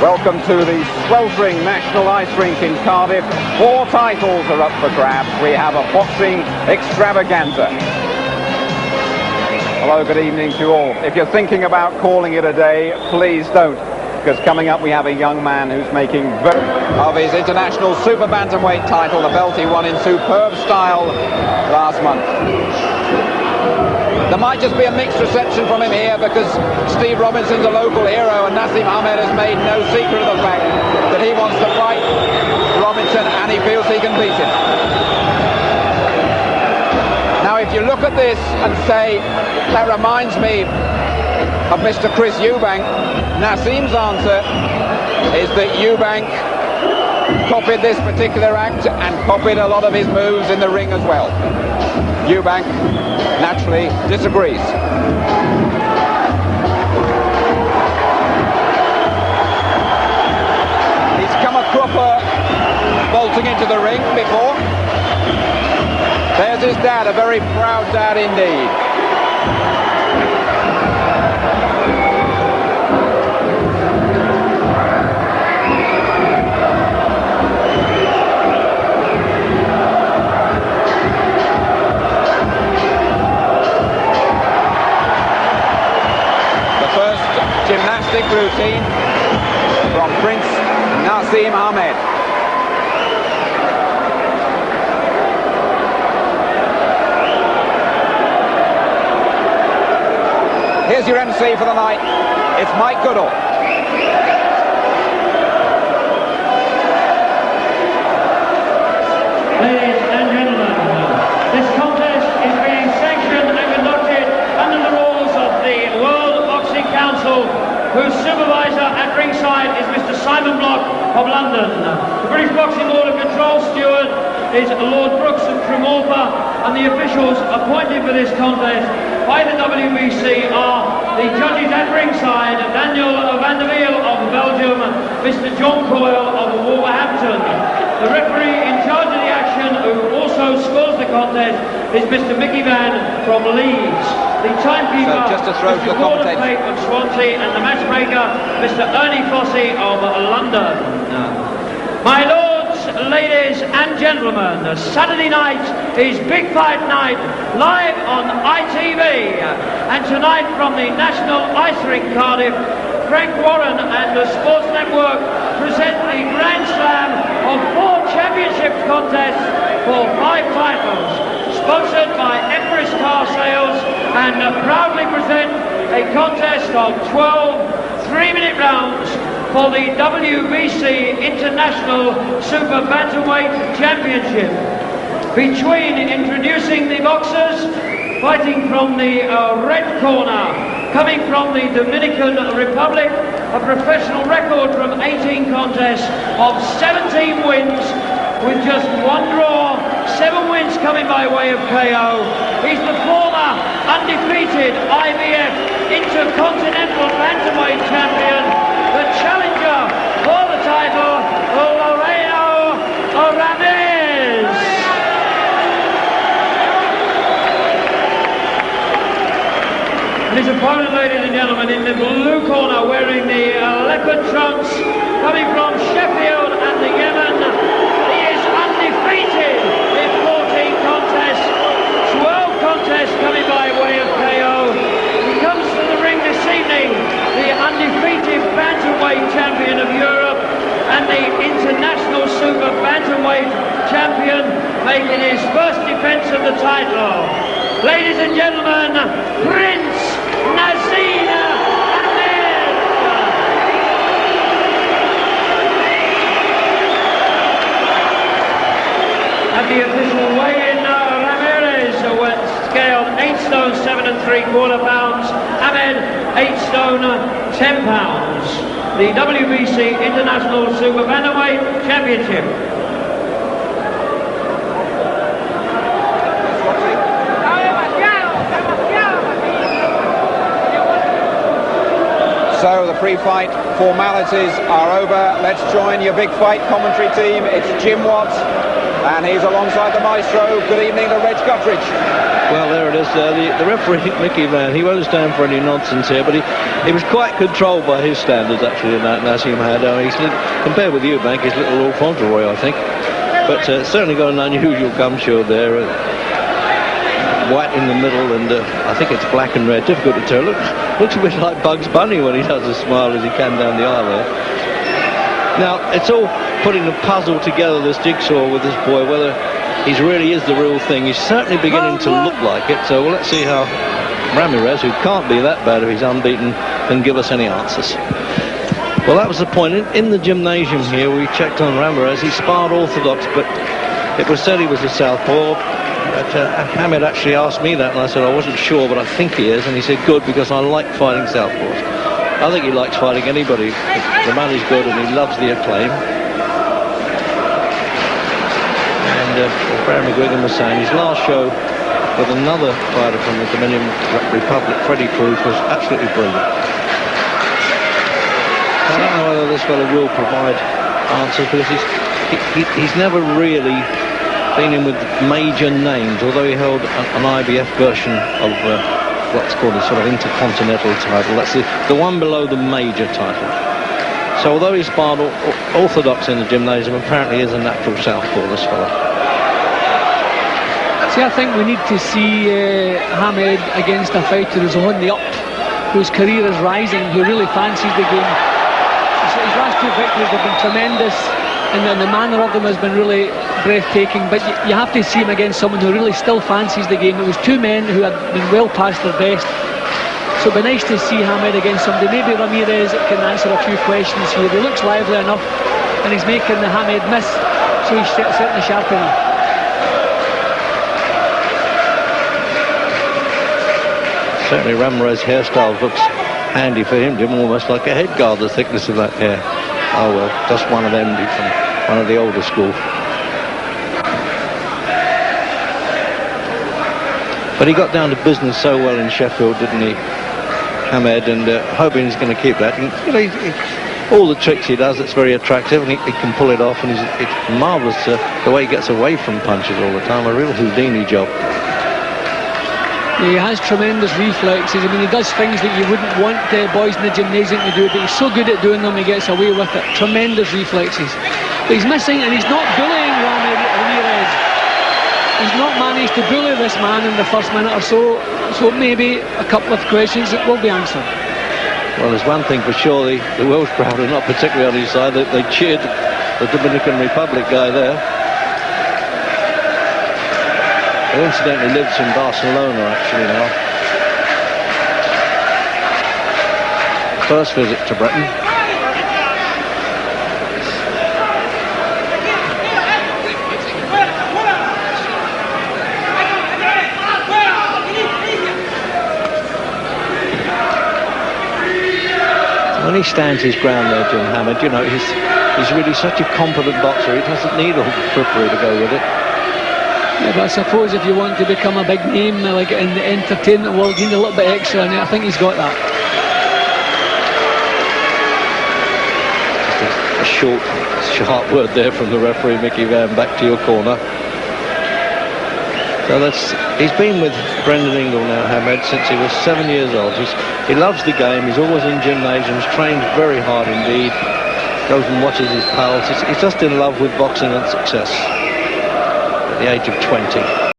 Welcome to the sweltering National Ice Rink in Cardiff. 4 titles are up for grabs. We have a boxing extravaganza. Hello, good evening to you all. If you're thinking about calling it a day, please don't, because coming up we have a young man who's making of his international super bantamweight title, the belt he won in superb style last month. There might just be a mixed reception from him here because Steve Robinson's a local hero and Naseem has made no secret of the fact that he wants to fight Robinson and he feels he can beat him. Now if you look at this and say, that reminds me of Mr. Chris Eubank, Naseem's answer is that Eubank copied this particular act and copied a lot of his moves in the ring as well. Eubank naturally disagrees. He's come a cropper bolting into the ring before. There's his dad, a very proud dad indeed. Gymnastic routine from Prince Naseem Ahmed. Here's your MC for the night. It's Mike Goodall. Ladies and gentlemen, this contest is being sanctioned and conducted under the rules of the World Boxing Council, whose supervisor at ringside is Mr. Simon Block of London. The British Boxing Board of Control steward is Lord Brooks of Tremorpa, and the officials appointed for this contest by the WBC are the judges at ringside, Daniel van der Wiel of Belgium, Mr. John Coyle of Wolverhampton. The referee in charge of the action, who also scores the contest, is Mr. Mickey Van from Leeds. The timekeeper, so just to throw Mr. Gordon Pate of Swansea, and the matchmaker, Mr. Ernie Fossey of London. My lords, ladies and gentlemen, Saturday night is Big Fight Night, live on ITV. And tonight from the National Ice Rink Cardiff, Frank Warren and the Sports Network present the Grand Slam of 4 championship contests for 5 titles, sponsored by Empress Car Sales, and proudly present a contest of 12 3-minute rounds for the WBC International Super Bantamweight Championship. Between introducing the boxers, fighting from the red corner, coming from the Dominican Republic, a professional record from 18 contests of 17 wins, with just 1 draw, 7 wins coming by way of KO. He's the former undefeated IBF Intercontinental Bantamweight champion, the challenger for the title, Laureano Padilla. And his opponent, ladies and gentlemen, in the blue corner, wearing the leopard trunks, coming from Sheffield and the Yemen. He is undefeated in 14 contests, 12 contests coming by way of KO. He comes to the ring this evening, the undefeated bantamweight champion of Europe and the international super bantamweight champion, making his first defense of the title. Ladies and gentlemen, Prince Naseem Ahmed. At the official weigh-in, Ramirez was scaled 8 stone 7 3/4 pounds. Ahmed 8 stone 10 pounds. The WBC International Super Bantamweight Championship. So the pre-fight formalities are over. Let's join your big fight commentary team. It's Jim Watts And he's alongside the maestro. Good evening to Reg Guthridge. Well, there it is. The referee, Mickey Van, he won't stand for any nonsense here, but he was quite controlled by his standards, actually, in that Naseem had. Compared with Eubank, he's a little Lord Fauntleroy, I think. But certainly got an unusual gum shield there. White in the middle, and I think it's black and red. Difficult to tell. Looks a bit like Bugs Bunny when he does a smile as he can down the aisle there. Now, it's all putting the puzzle together, this jigsaw with this boy, whether he really is the real thing. He's certainly beginning to look like it. So let's see how Ramirez, who can't be that bad if he's unbeaten, can give us any answers. Well, that was the point. In the gymnasium here, we checked on Ramirez. He sparred orthodox, but it was said he was a southpaw. But Hamid actually asked me that, and I said I wasn't sure, but I think he is. And he said, good, because I like fighting southpaws. I think he likes fighting anybody. The money's good, and he loves the acclaim. And Barry McGuigan was saying his last show with another fighter from the Dominion Republic, Freddie Cruz, was absolutely brilliant. I don't know whether this fellow will provide answers, because he's never really been in with major names, although he held an IBF version of what's called a sort of intercontinental title. That's the one below the major title. So although he sparred orthodox in the gymnasium, apparently is a natural southpaw, this fellow. See, I think we need to see Hamid against a fighter who's on the up, whose career is rising, who really fancies the game. His last two victories have been tremendous, and then the manner of them has been really breathtaking, but you have to see him against someone who really still fancies the game. It was two men who had been well past their best, so it'd be nice to see Hamid against somebody. Maybe Ramirez can answer a few questions here. He looks lively enough, and he's making the Hamid miss, so he's certainly sharp enough. Certainly Ramirez's hairstyle looks handy for him, Jim, almost like a head guard, the thickness of that hair. Oh well, just one of them from one of the older school. But he got down to business so well in Sheffield, didn't he, Hamid, and hoping he's going to keep that. And, you know, all the tricks he does, it's very attractive, and he can pull it off, and it's marvellous the way he gets away from punches all the time. A real Houdini job. He has tremendous reflexes. I mean, he does things that you wouldn't want boys in the gymnasium to do, but he's so good at doing them, he gets away with it. Tremendous reflexes. But he's missing, and he's not bullying Ramirez. He's not managed to bully this man in the first minute or so, so maybe a couple of questions that will be answered. Well, there's one thing for sure, the Welsh crowd are not particularly on his side. They cheered the Dominican Republic guy there. Who incidentally lives in Barcelona, actually, now. First visit to Britain. When he stands his ground there, Jim Hamid, you know, he's really such a competent boxer. He doesn't need all the frippery to go with it. Yeah, but I suppose if you want to become a big name like in the entertainment world, you need a little bit extra, and I think he's got that. Just a short, sharp word there from the referee, Mickey Van, back to your corner. So he's been with Brendan Ingle now, Hamid, since he was 7 years old. He loves the game. He's always in gymnasiums, trains very hard indeed, goes and watches his pals. He's just in love with boxing and success. The age of 20.